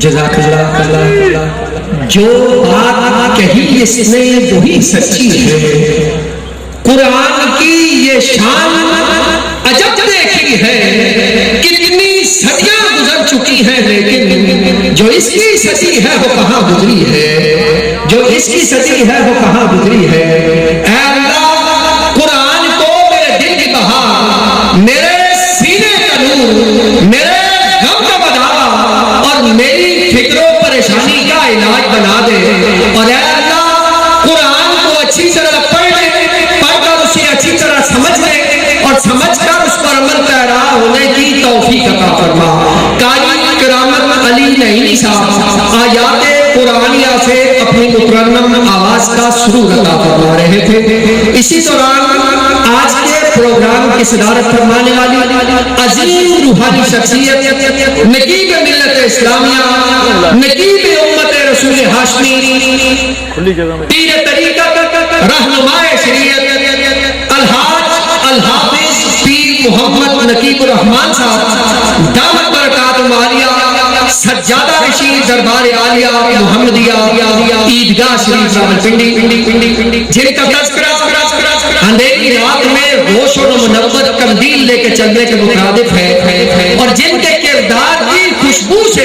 جزاک اللہ. جو بات کہی اس نے وہی سچی ہے، قرآن کی یہ شان عجب دیکھی ہے، کتنی صدیاں گزر چکی ہیں لیکن جو اس کی صدی ہے وہ کہاں گزری ہے، جو اس کی صدی ہے وہ کہاں گزری ہے. اے اللہ قرآن کو میرے دل کی بہار، میرے سینے کا نور، میرے غم کا بدھا اور میری فکر و پریشانی کا علاج بنا دے. اور اے اللہ قرآن کو اچھی طرح پڑھ کر اسے اچھی طرح سمجھ لے اور سمجھ کر اس پر عمل پیرا ہونے کی توفیق عطا فرما. قاری کرامت علی نعیمی صاحب آیات قرآنیہ سے اپنی مترنم آواز کا سرور عطا فرما رہے تھے. اسی دوران آج کے پروگرام کی صدارت فرمانے والی عظیم روحانی شخصیت نقیب ملت اسلامیہ، نقیب امت رسول ہاشمی، پیر طریقت، رہنمائے شریعت، الحافظ پیر محمد نقیب الرحمان صاحب دامت برکاتہم عالیہ، سجادہ رشید دربار عالیہ محمدیہ عیدگاہ شریف راولپنڈی، جن کا تذکرہ اندھیری رات میں روشن و منور قندیل لے کے چلنے کے مترادف ہے، اور جن کے کردار کی خوشبو سے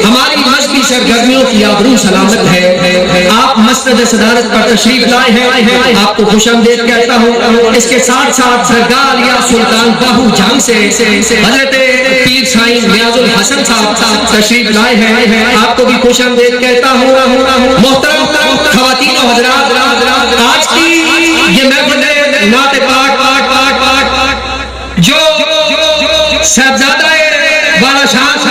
ہماری مذہبی سرگرمیوں کی آبرو سلامت ہے. آپ مسجد صدارت پر تشریف لائے ہیں، آپ کو خوش آمدید کہتا ہوں. اس کے ساتھ ساتھ درگاہ عالیہ سلطان باہو جان سے حضرت پیر سائیں نیاز الحسن صاحب تشریف لائے ہیں، آپ کو بھی خوش آمدید کہتا ہوں. محترم خواتین و حضرات، آج کی یہ محفل نعت پاک جو صاحبزادہ والا شاہ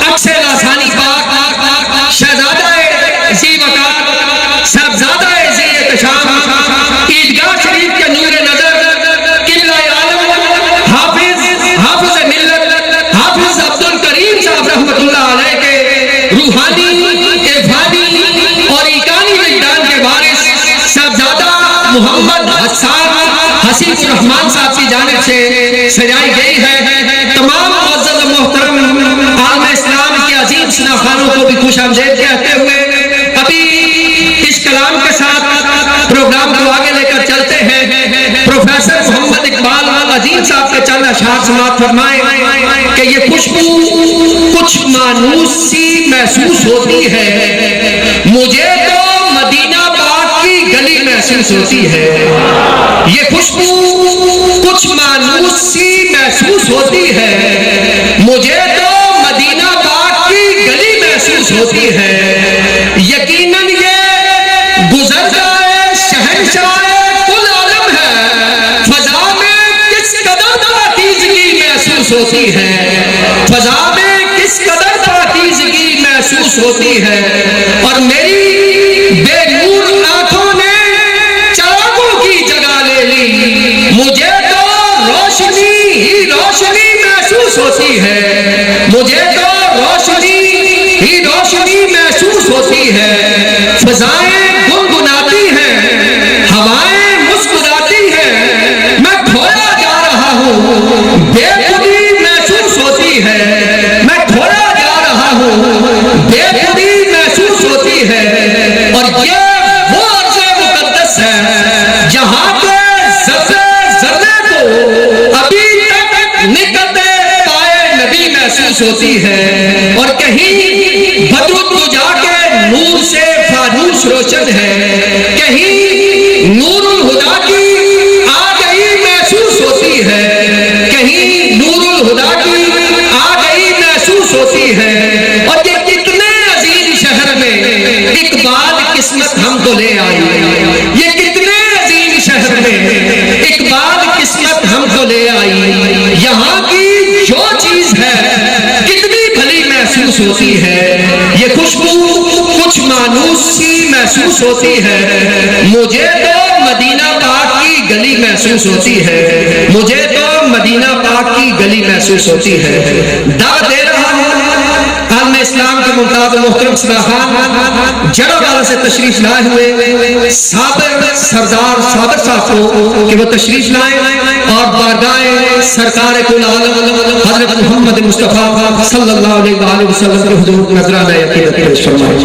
اکثر لاسانی پاک، شہزادہ ذی وقار، صاحبزادہ ذی احتشام، عیدگاہ شریف کے نور نظر، قبلہ عالم، حافظ ملت، حافظ عبد الکریم صاحب رحمت اللہ علیہ کے روحانی، عرفانی اور ایقانی وجدان کے وارث صاحبزادہ محمد حسیب الرحمان صاحب کی جانب سے سجائی گئی ہے. تمام معزز محترم عالم اسلام کے عظیم شناخوانوں کو بھی خوش آمدید کہتے ہوئے ابھی اس کلام کے ساتھ پروگرام کو آگے لے کر چلتے ہیں. پروفیسر محمد اقبال عظیم صاحب کے چند اشعار سماعت فرمائیں کہ یہ خوشبو کچھ مانوس سی محسوس ہوتی ہے، مجھے تو مدینہ پاک کی گلی محسوس ہوتی ہے. یہ خوشبو کچھ مانوس سی محسوس ہوتی ہے، مجھے تو مدینہ پاک کی گلی محسوس ہوتی ہے. یقیناً یہ گزر جائے شہنشاہ کل عالم ہے، فضا میں کس قدر پاکیزگی محسوس ہوتی ہے، فضا میں کس قدر پاکیزگی محسوس ہوتی ہے. اور میری بے نور آنکھوں نے چراغوں کی جگہ لے لی، مجھے تو روشنی ہی روشنی محسوس ہوتی ہے، مجھے تو روشنی ہی روشنی محسوس ہوتی ہے. فضائیں گنگناتی ہیں، ہوائیں مسکراتی ہیں، میں کھویا جا رہا ہوں، بے خودی محسوس ہوتی ہے، میں کھویا جا رہا ہوں، بے خودی محسوس ہوتی ہے. اور یہ وہ عرض مقدس ہے جہاں کے ذرے کو ابھی تک نکلتے پائے نبی محسوس ہوتی ہے. اور کہیں بدر الدجا کے نور سے فانوس روشن ہے، کہیں نور الہدا کی آ گئی محسوس ہوتی ہے، کہیں نور الہدا کی آ گئی محسوس ہوتی ہے. اور یہ کتنے عظیم شہر میں اقبال قسمت ہم کو لے آئی، یہ کتنے عظیم شہر میں اقبال قسمت ہم کو لے آئی. یہاں کی جو چیز ہے کتنی بھلی محسوس ہوتی ہے. یہ خوشبو کچھ مانوس سی محسوس ہوتی ہے، مجھے تو مدینہ پاک کی گلی محسوس ہوتی ہے، مجھے تو مدینہ پاک کی گلی محسوس ہوتی ہے. دعوت دے رہا ہوں عالم اسلام کے ممتاز محترم صلاحان جڑا والا سے تشریف لائے ہوئے صابر سردار صابر صاحب کو کہ وہ تشریف لائیں اور بارگاہ سرکار کل عالم حضرت محمد مصطفیٰ صلی اللہ علیہ وآلہ وسلم کے حضور نذرانہ عقیدت پیش فرمائیں.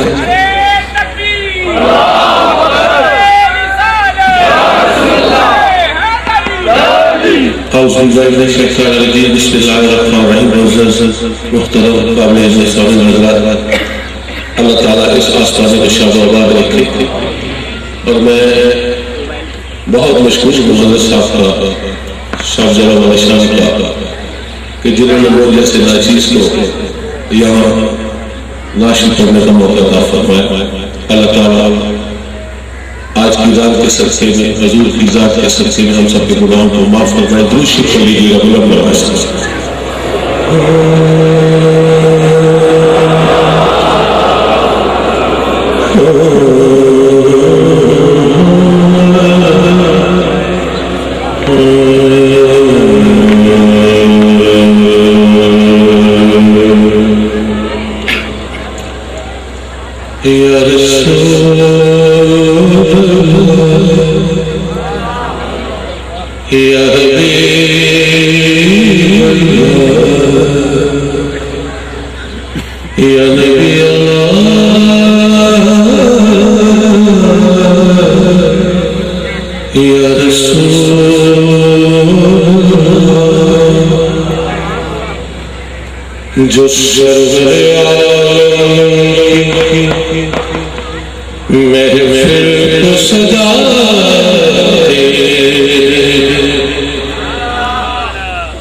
اعوذ باللہ من الشیطان الرجیم بسم اللہ الرحمن الرحیم. محترم قابل عزت حضرات، اللہ تعالیٰ اس آستانے کو شاد و آباد رکھے. اور میں بہت مشکور ہوں حضرت صاحب کا، صاحب جناب نشان کا، کہ جنہوں نے وہ جیسے ناچیز کو یہاں ناشر کرنے کا موقع عطا فرمایا. اللہ تعالیٰ آج کی رات کے صدقے میں، حضور کی ذات کے صدقے میں ہم سب کے گناہوں کو معاف فرمائے. درود شریف پڑھ لیجیے گا بلند آواز سے. یا رسول یا حبیب یا نبی اللہ یا رسول جو سرور عالم محفل کو سجاتے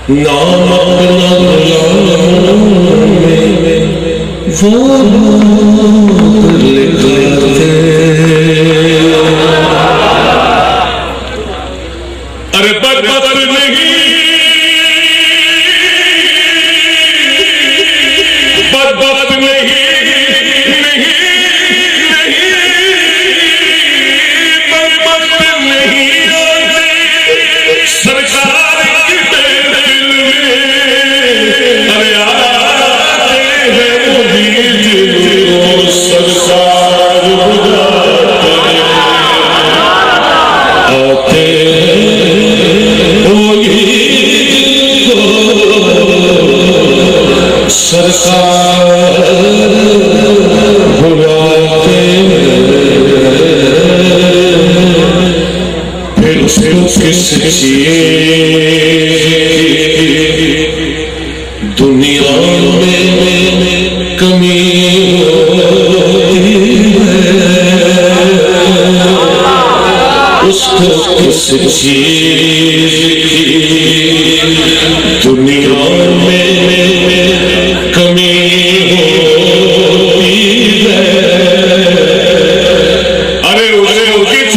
نام اپنا وہ لکھاتے. ارے بدبخت نہیں، بدبخت نہیں، بدبخت نہیں سرکار کی دل میں. ارے آتے ہیں وہی جن کو سرکار بلاتے ہیں، آتے ہیں وہی جن کو سرکار بلاتے ہیں. پھر کس چیز دنیا میں کمی ہوتی ہے، اس کو کس چیز کی دنیا میں کمی ہوتی ہے. ارے اسے کس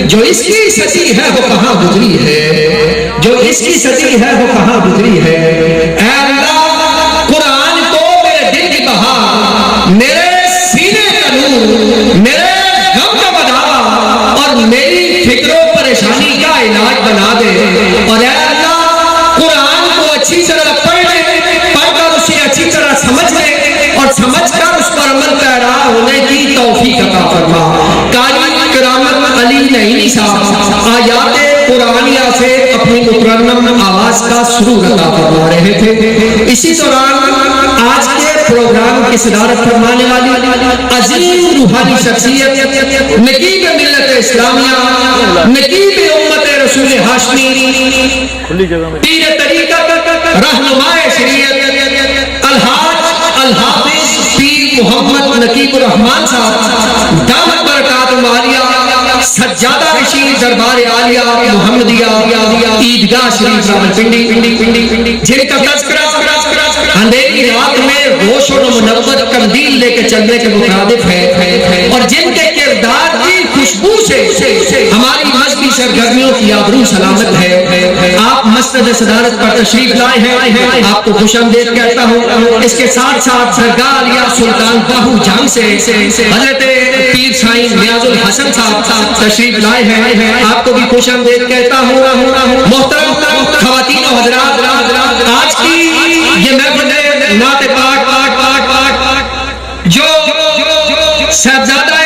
جو اس کی سچی ہے وہ کہاں گزری ہے، جو اس کی سچی ہے وہ کہاں گزری ہے۔ اے اللہ قرآن کو میرے دل کی بہار، میرے سینے کا نور، میرے غم کا بدھا اور میری فکر و پریشانی کا علاج بنا دے۔ اور اے اللہ قرآن کو اچھی طرح پڑھ کر اسے اچھی طرح سمجھ لے اور سمجھ کر اس پر عمل پیرا ہونے کی توفیق عطا فرما۔ قاری کرامت علی نعیمی صاحب آیات قرآنیہ سے اپنی مترنم آواز کا سرور عطا فرما رہے تھے۔ اسی دوران آج کے پروگرام کی صدارت فرمانے والی عظیم روحانی شخصیت نقیب ملت اسلامیہ، نقیب امت رسول ہاشمی، پیر طریقت، رہنمائے شریعت، الحافظ پیر محمد نقیب الرحمان صاحب دامت برکات عالیہ، سجادہ کشید دربار عالیہ محمدیہ عیدگاہ شریف راولپنڈی، جن کا تذکرہ اندھیری رات میں روشن و منور قندیل لے کے چلنے کے مترادف ہے، اور جن کے کردار کی کی خوشبو سے ہماری مذہبی سرگرمیوں کی آبرو سلامت ہے۔ آپ مسجد صدارت پر تشریف لائے ہیں، آپ کو خوش آمدید کہتا ہوں۔ اس کے ساتھ ساتھ درگاہ عالیہ سلطان باہو جان سے حضرت پیر سائیں نیاز الحسن صاحب تشریف لائے ہیں، آپ کو بھی خوش آمدید کہتا ہوں۔ محترم خواتین و حضرات، آج کی یہ محفل نعت پاک جو صاحبزادہ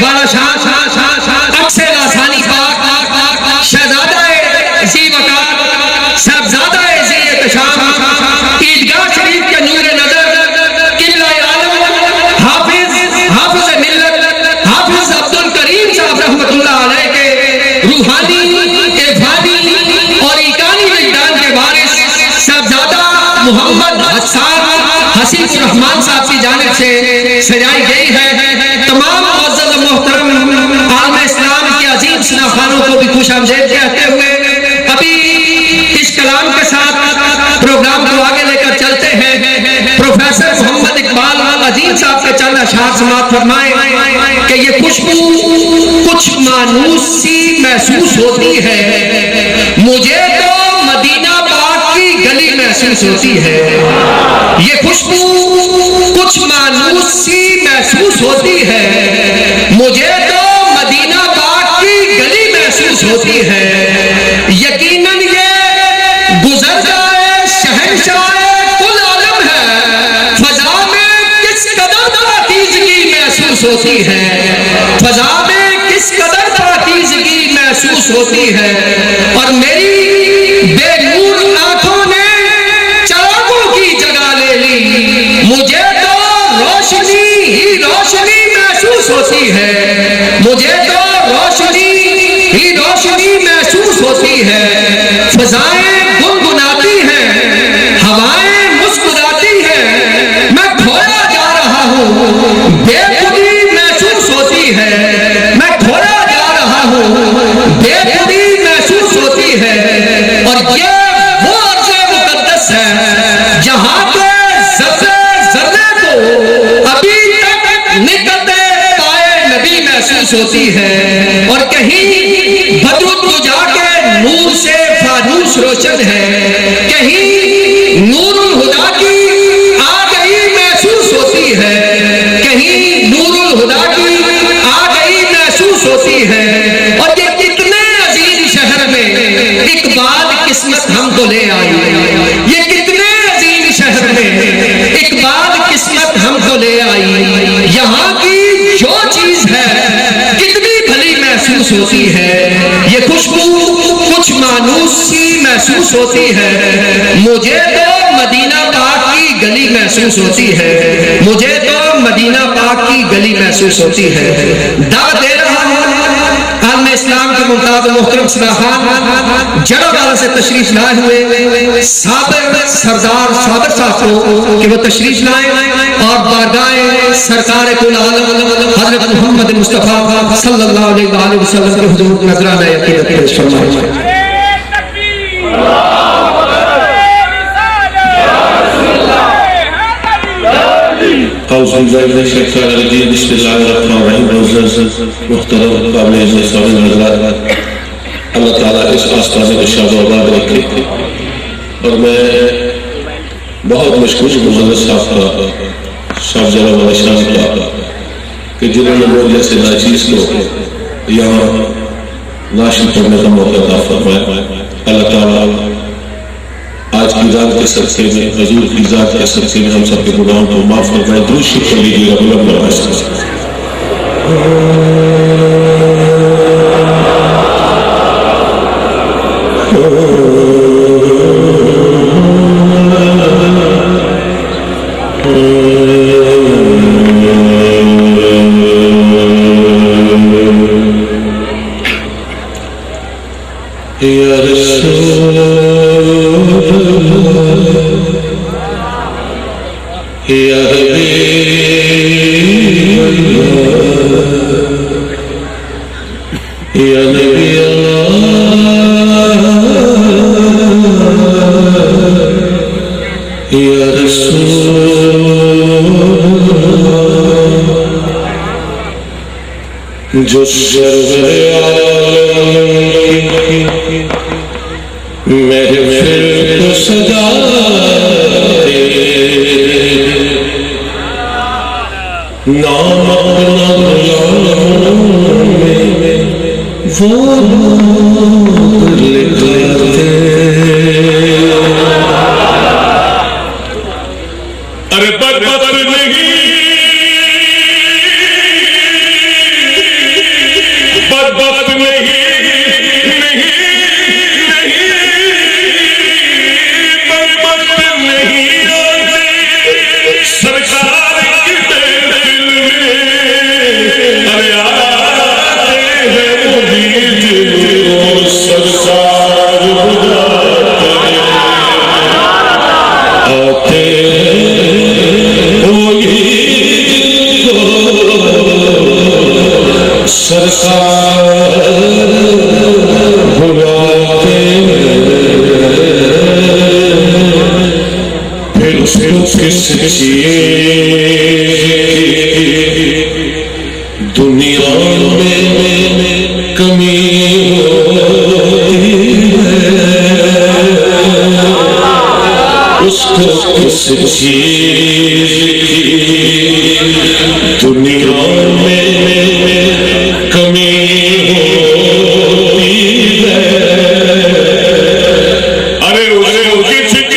والا شاہ اکثر لاسانی پاک شہزادہ ذی وقار صاحبزادہ ذی احتشام عیدگاہ شریف کے نور نظر قبلہ عالم حافظ ملت حافظ عبد الکریم صاحب رحمۃ اللہ علیہ کے روحانی عرفانی اور ایقانی وجدان کے وارث صاحبزادہ محمد حسین الرحمان صاحب کی جانب سے سجائی گئی ہے۔ تمام معزز محترم عالم اسلام کے عظیم شناخوانوں کو بھی خوش آمدید کہتے ہوئے ابھی اس کلام کے ساتھ پروگرام کو آگے لے کر چلتے ہیں۔ پروفیسر محمد اقبال عظیم صاحب کے چند اشعار سماعت فرمائیں کہ یہ خوشبو کچھ مانوس سی محسوس ہوتی ہے، مجھے تو مدینہ پاک کی گلی محسوس ہوتی ہے۔ یہ خوشبو کچھ مانوس سی محسوس ہوتی ہے، مجھے تو مدینہ پاک کی گلی محسوس ہوتی ہے۔ یقیناً یہ گزر جائے شہنشاہ کل عالم ہے، فضا میں کس قدر پاکیزگی محسوس ہوتی ہے، فضا میں کس قدر پاکیزگی محسوس ہوتی ہے۔ اور میری بے نور آنکھوں نے چراغوں کی جگہ لے لی، مجھے تو روشنی ہی روشنی محسوس ہوتی ہے، مجھے تو روشنی ہی روشنی محسوس ہوتی ہے۔ فضائیں گنگناتی ہیں، ہوائیں مسکراتی ہیں، میں کھویا جا رہا ہوں، بے خودی محسوس ہوتی ہے، میں کھویا جا رہا ہوں، بے خودی محسوس ہوتی ہے۔ اور یہ وہ عرض مقدس ہے جہاں کے ذرے ذرے کو ابھی تک نکلتے پائے نبی محسوس ہوتی ہے۔ اور کہیں بدر الدجا کے نور سے فانوس روشن ہے، کہیں نور الہدا کی آ گئی محسوس ہوتی ہے، کہیں نور الہدا کی آ گئی محسوس ہوتی ہے۔ اور یہ کتنے عظیم شہر میں اقبال قسمت ہم کو لے آئی، یہ کتنے عظیم شہر میں اقبال قسمت ہم کو لے آئی۔ یہاں کی جو چیز ہے کتنی بھلی محسوس ہوتی ہے، یہ خوشبو کچھ مانوس سی محسوس ہوتی ہے، مجھے تو مدینہ پاک کی گلی محسوس ہوتی ہے، مجھے تو مدینہ پاک کی گلی محسوس ہوتی ہے۔ دعوت دے رہا ہوں عالم اسلام کے ممتاز محترم صلاحان جڑا والا سے تشریف لائے ہوئے صابر سردار صابر صاحب کو کہ وہ تشریف لائیں اور بارگاہ سرکار کل عالم حضرت محمد مصطفیٰ صلی اللہ علیہ وآلہ وسلم کے حضور نذرانہ عقیدت پیش فرمائیں۔ اعوذ باللہ من الشیطان الرجیم، بسم اللہ الرحمن الرحیم۔ محترم قابل عزت سامعین حضرات، اللہ تعالیٰ اس آستانے کو شاد و آباد رکھے۔ اور میں بہت مشکور ہوں حضرت صاحب کا، صاحب جناب والا شان کا، کہ جنہوں نے وہ جیسے ناچیز کو یہاں ناشر کرنے کا موقع عطا فرمایا۔ اللہ تعالیٰ آج کی رات کے صدقے میں، حضور کی ذات کے صدقے میں ہم سب کے گناہوں کو معاف فرمائے۔ درود شریف پڑھ لیجیے گا بلند آواز سے۔ یا رسول یا حبیب اللہ یا نبی اللہ یا رسول جو سرور عالم محفل کو سجاتے نام اپنا غلاموں میں وہ نور لکھاتے ارے بدبخت نہیں بدبخت نہیں بدبخت نہیں سرکار کے دل میں ارے آتے ہیں مجید سرکار بجاتے آتے سرکار بلاتے پھر اس کو کس چیز دنیا میں کمی ہوتی ہے اس کو کس چیز دنیا میں کمی ہوتی ہے ارے اس کو کس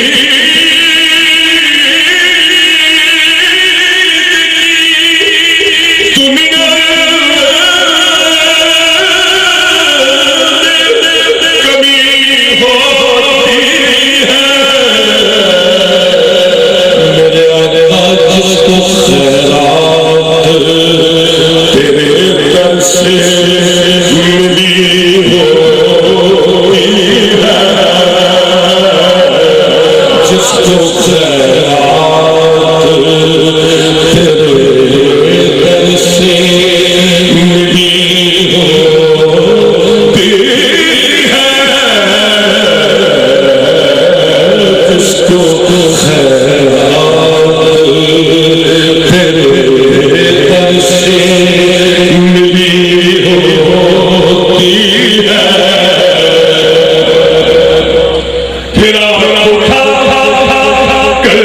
دنیا کمی ہوتی ہے میرے آج جس کو خیرات تیرے در سے ملی ہوئی ہے جس کو خیرات تیرے در سے ملی ہوتی ہے جس کو خیرات تیرے در سے ملی ہوتی ہے پھر آپ اٹھا کر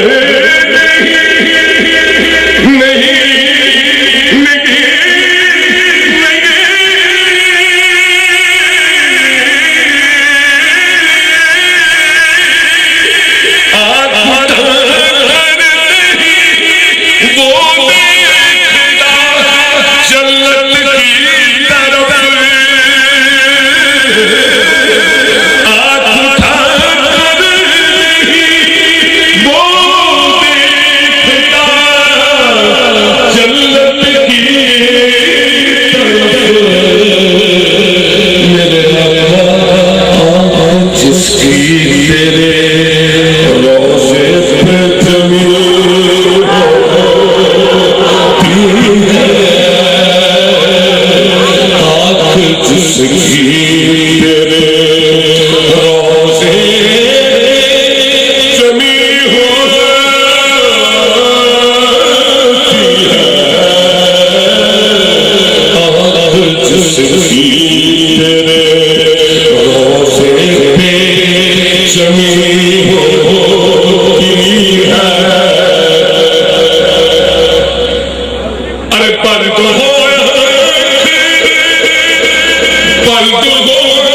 پل تو ہو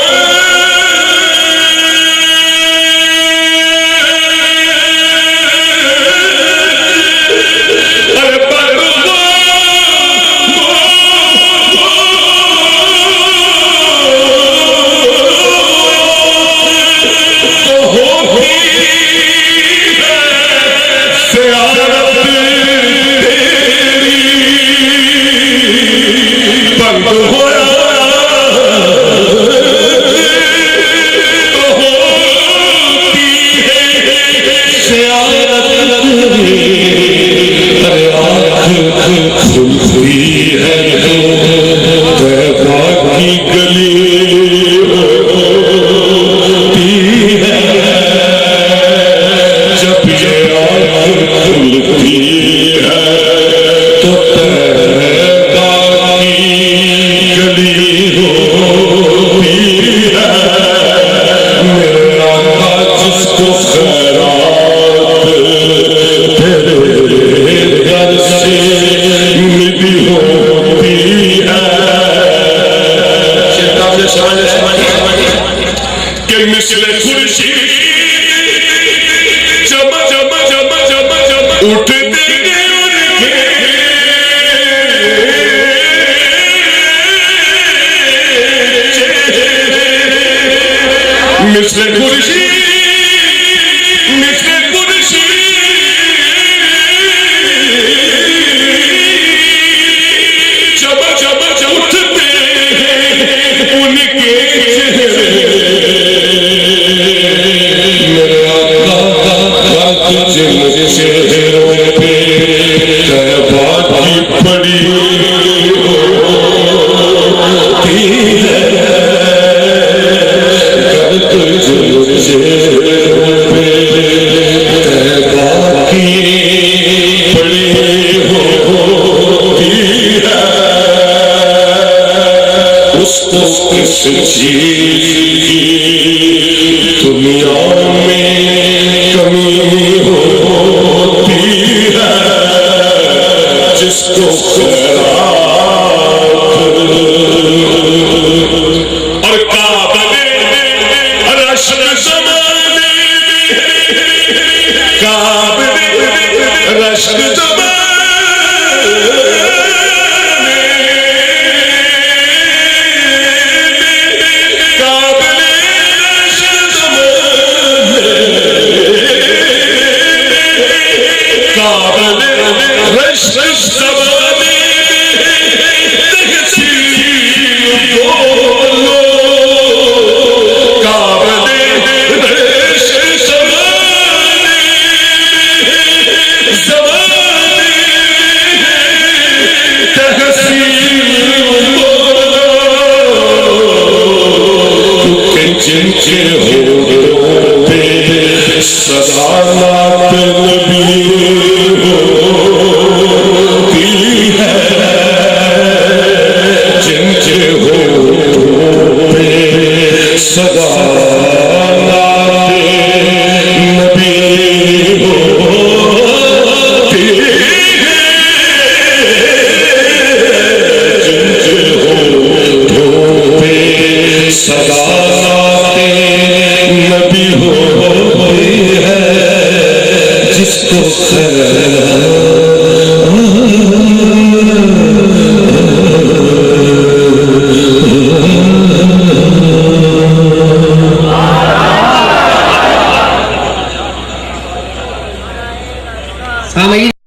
مثل خورشید جب جب جب جب جب اٹھتے گئے ان کے مثل خورشید مثل خورشید جب جب جب اٹھتے ان کے میرے آقا کچھ مجھے چہروں پہ تہبا کی پڑی ہوتی ہے کچھ مجھے چہروں پہ تہبا کی پڑی ہوتی ہے اس کو کس چیز کی دنیا میں کمی ہوتی ہے جس کو اور کعبے رشک زمانے کعبے رشک زمانے جن کے ہونٹوں پہ صداقت نبی ہوتی ہے جن کے ہونٹوں پہ صداقت نبی ہوتی ہے جن کے ہونٹوں پہ صداقت نبی ہوتی ہے جس کو سامعین